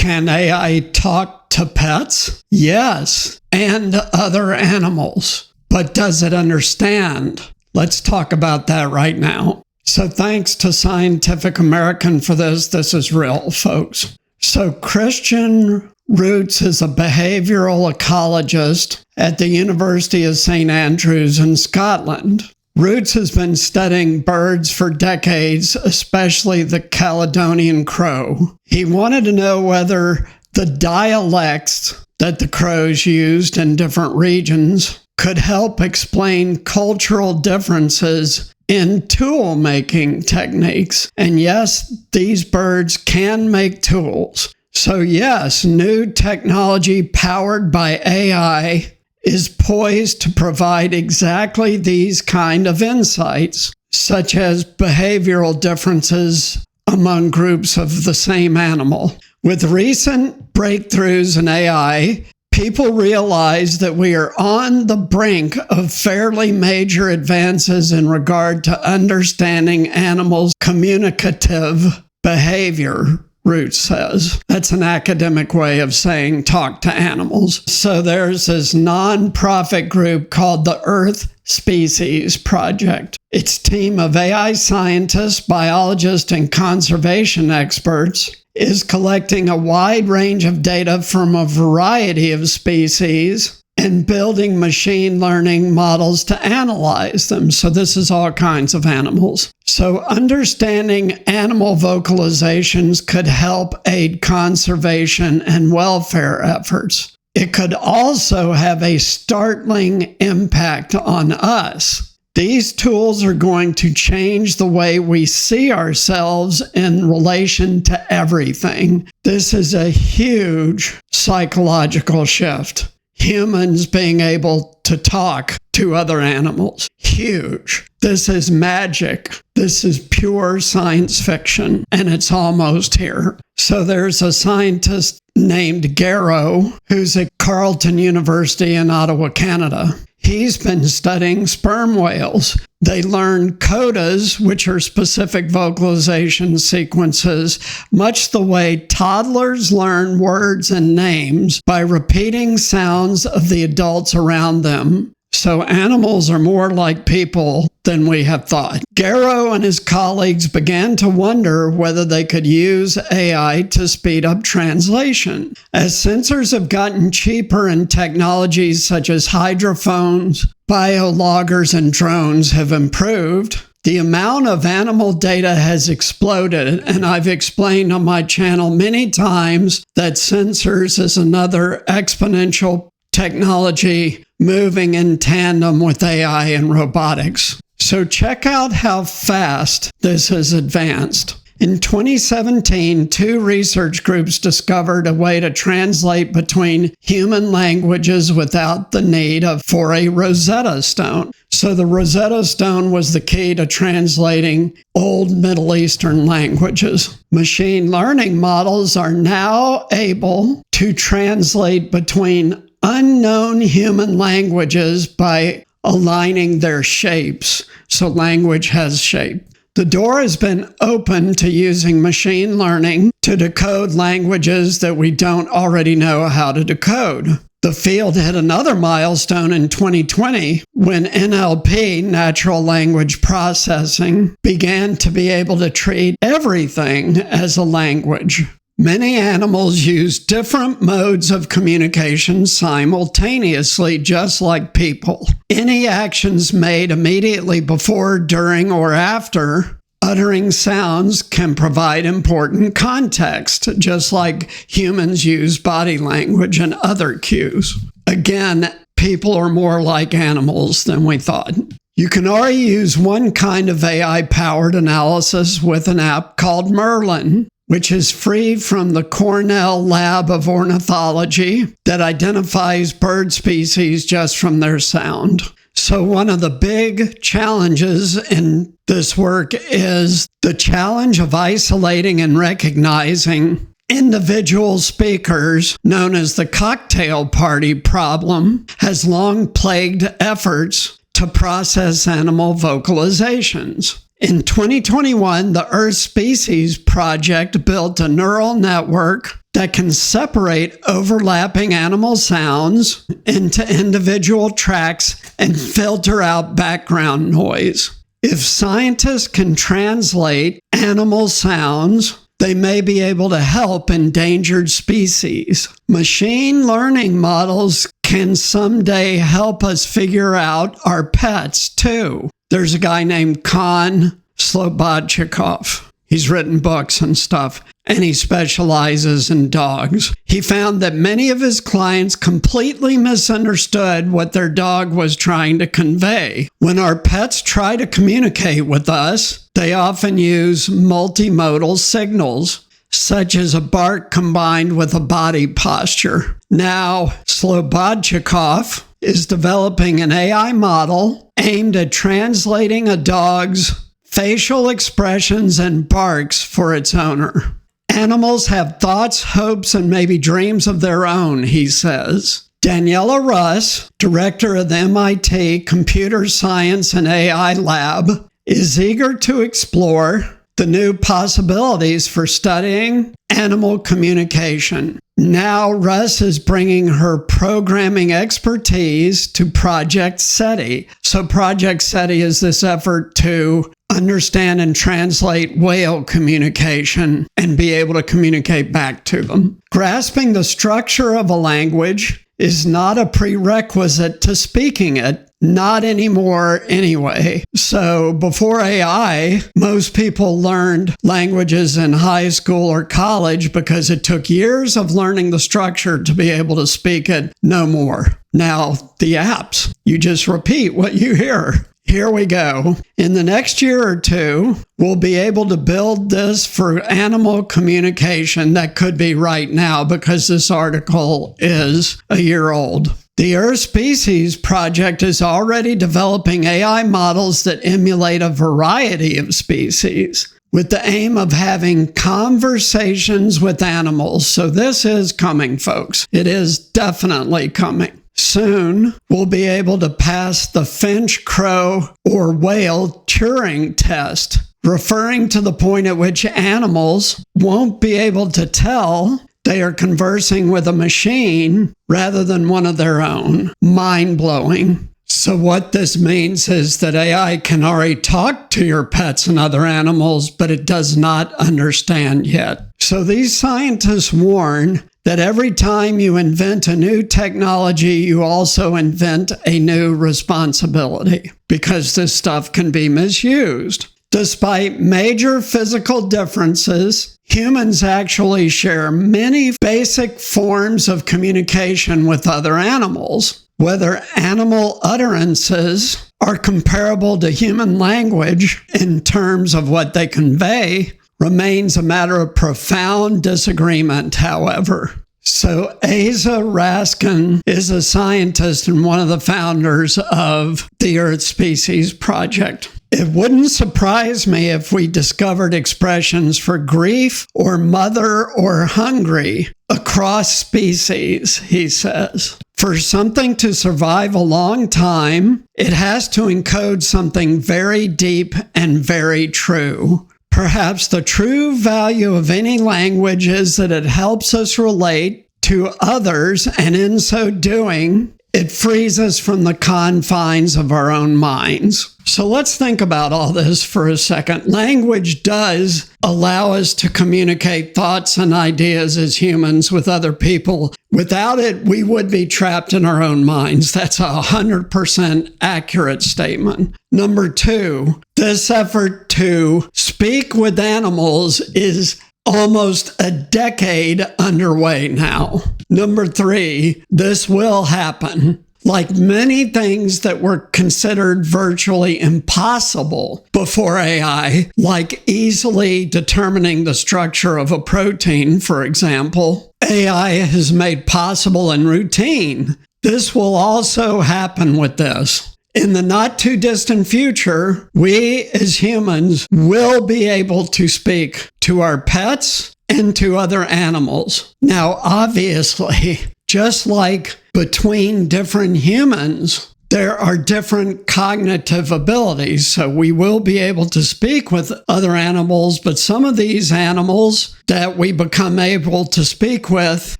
Can AI talk to pets? Yes, and other animals. But does it understand? Let's talk about that right now. So thanks to Scientific American for this. This is real, folks. So Christian Roots is a behavioral ecologist at the University of St. Andrews in Scotland. Roots has been studying birds for decades, especially the Caledonian crow. He wanted to know whether the dialects that the crows used in different regions could help explain cultural differences in tool-making techniques. And yes, these birds can make tools. So yes, new technology powered by AI is poised to provide exactly these kind of insights, such as behavioral differences among groups of the same animal. With recent breakthroughs in AI, people realize that we are on the brink of fairly major advances in regard to understanding animals' communicative behavior, Roots says. That's an academic way of saying talk to animals. So there's this nonprofit group called the Earth Species Project. Its team of AI scientists, biologists, and conservation experts is collecting a wide range of data from a variety of species and building machine learning models to analyze them. So this is all kinds of animals. So understanding animal vocalizations could help aid conservation and welfare efforts. It could also have a startling impact on us. These tools are going to change the way we see ourselves in relation to everything. This is a huge psychological shift. Humans being able to talk to other animals. Huge. This is magic. This is pure science fiction, and it's almost here. So there's a scientist named Garrow, who's at Carleton University in Ottawa, Canada. He's been studying sperm whales. They learn codas, which are specific vocalization sequences, much the way toddlers learn words and names by repeating sounds of the adults around them. So animals are more like people than we have thought. Garrow and his colleagues began to wonder whether they could use AI to speed up translation. As sensors have gotten cheaper and technologies such as hydrophones, biologgers, and drones have improved, the amount of animal data has exploded, and I've explained on my channel many times that sensors is another exponential technology moving in tandem with AI and robotics. So check out how fast this has advanced. In 2017, 2 research groups discovered a way to translate between human languages without the need for a Rosetta Stone. So the Rosetta Stone was the key to translating old Middle Eastern languages. Machine learning models are now able to translate between unknown human languages by aligning their shapes. So language has shape. The door has been open to using machine learning to decode languages that we don't already know how to decode. The field hit another milestone in 2020 when NLP, natural language processing, began to be able to treat everything as a language. Many animals use different modes of communication simultaneously, just like people. Any actions made immediately before, during, or after uttering sounds can provide important context, just like humans use body language and other cues. Again, people are more like animals than we thought. You can already use one kind of AI-powered analysis with an app called Merlin, which is free from the Cornell Lab of Ornithology that identifies bird species just from their sound. So one of the big challenges in this work is the challenge of isolating and recognizing individual speakers, known as the cocktail party problem, has long plagued efforts to process animal vocalizations. In 2021, the Earth Species Project built a neural network that can separate overlapping animal sounds into individual tracks and filter out background noise. If scientists can translate animal sounds, they may be able to help endangered species. Machine learning models can someday help us figure out our pets, too. There's a guy named Kon Slobodchikov. He's written books and stuff, and he specializes in dogs. He found that many of his clients completely misunderstood what their dog was trying to convey. When our pets try to communicate with us, they often use multimodal signals, such as a bark combined with a body posture. Now, Slobodchikov is developing an AI model aimed at translating a dog's facial expressions and barks for its owner. Animals have thoughts, hopes, and maybe dreams of their own, he says. Daniela Russ, director of the MIT Computer Science and AI Lab, is eager to explore the new possibilities for studying animal communication. Now, Russ is bringing her programming expertise to Project CETI. So Project CETI is this effort to understand and translate whale communication and be able to communicate back to them. Grasping the structure of a language is not a prerequisite to speaking it. Not anymore anyway. So before AI, most people learned languages in high school or college because it took years of learning the structure to be able to speak it. No more. Now, the apps, you just repeat what you hear. Here we go. In the next year or two, we'll be able to build this for animal communication. That could be right now because this article is a year old. The Earth Species Project is already developing AI models that emulate a variety of species with the aim of having conversations with animals. So this is coming, folks. It is definitely coming. Soon, we'll be able to pass the finch, crow, or whale Turing test, referring to the point at which animals won't be able to tell they are conversing with a machine rather than one of their own. Mind-blowing. So what this means is that AI can already talk to your pets and other animals, but it does not understand yet. So these scientists warn that every time you invent a new technology, you also invent a new responsibility, because this stuff can be misused. Despite major physical differences, humans actually share many basic forms of communication with other animals. Whether animal utterances are comparable to human language in terms of what they convey remains a matter of profound disagreement, however. So Asa Raskin is a scientist and one of the founders of the Earth Species Project. It wouldn't surprise me if we discovered expressions for grief or mother or hungry across species, he says. For something to survive a long time, it has to encode something very deep and very true. Perhaps the true value of any language is that it helps us relate to others, and in so doing, it frees us from the confines of our own minds. So let's think about all this for a second. Language does allow us to communicate thoughts and ideas as humans with other people. Without it, we would be trapped in our own minds. That's a 100% accurate statement. Number two, this effort to speak with animals is almost a decade underway now. Number three, this will happen. Like many things that were considered virtually impossible before AI, like easily determining the structure of a protein, for example, AI has made possible in routine. This will also happen with this. In the not too distant future, we as humans will be able to speak to our pets and to other animals. Now, obviously, just like between different humans, there are different cognitive abilities. So we will be able to speak with other animals, but some of these animals that we become able to speak with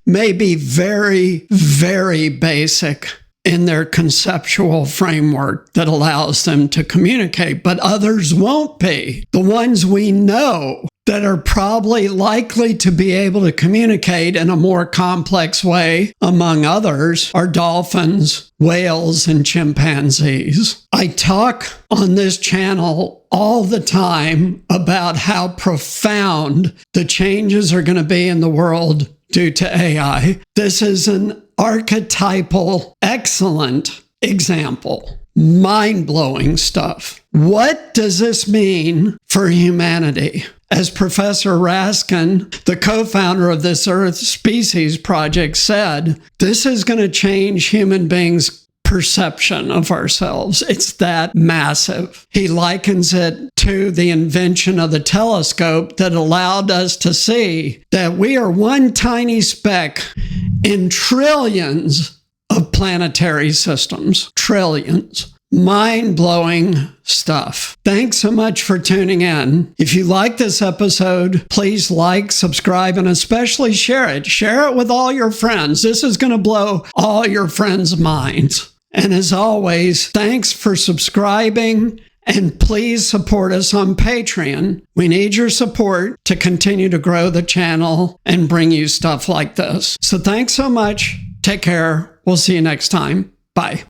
may be very, very basic in their conceptual framework that allows them to communicate, but others won't be. The ones we know that are probably likely to be able to communicate in a more complex way, among others, are dolphins, whales, and chimpanzees. I talk on this channel all the time about how profound the changes are going to be in the world due to AI. This is an archetypal, excellent example. Mind-blowing stuff. What does this mean for humanity? As Professor Raskin, the co-founder of this Earth Species Project, said, this is going to change human beings' perception of ourselves. It's that massive. He likens it to the invention of the telescope that allowed us to see that we are one tiny speck in trillions of planetary systems. Trillions. Mind-blowing stuff. Thanks so much for tuning in. If you like this episode, please like, subscribe, and especially share it. Share it with all your friends. This is going to blow all your friends' minds. And as always, thanks for subscribing, and please support us on Patreon. We need your support to continue to grow the channel and bring you stuff like this. So thanks so much. Take care. We'll see you next time. Bye.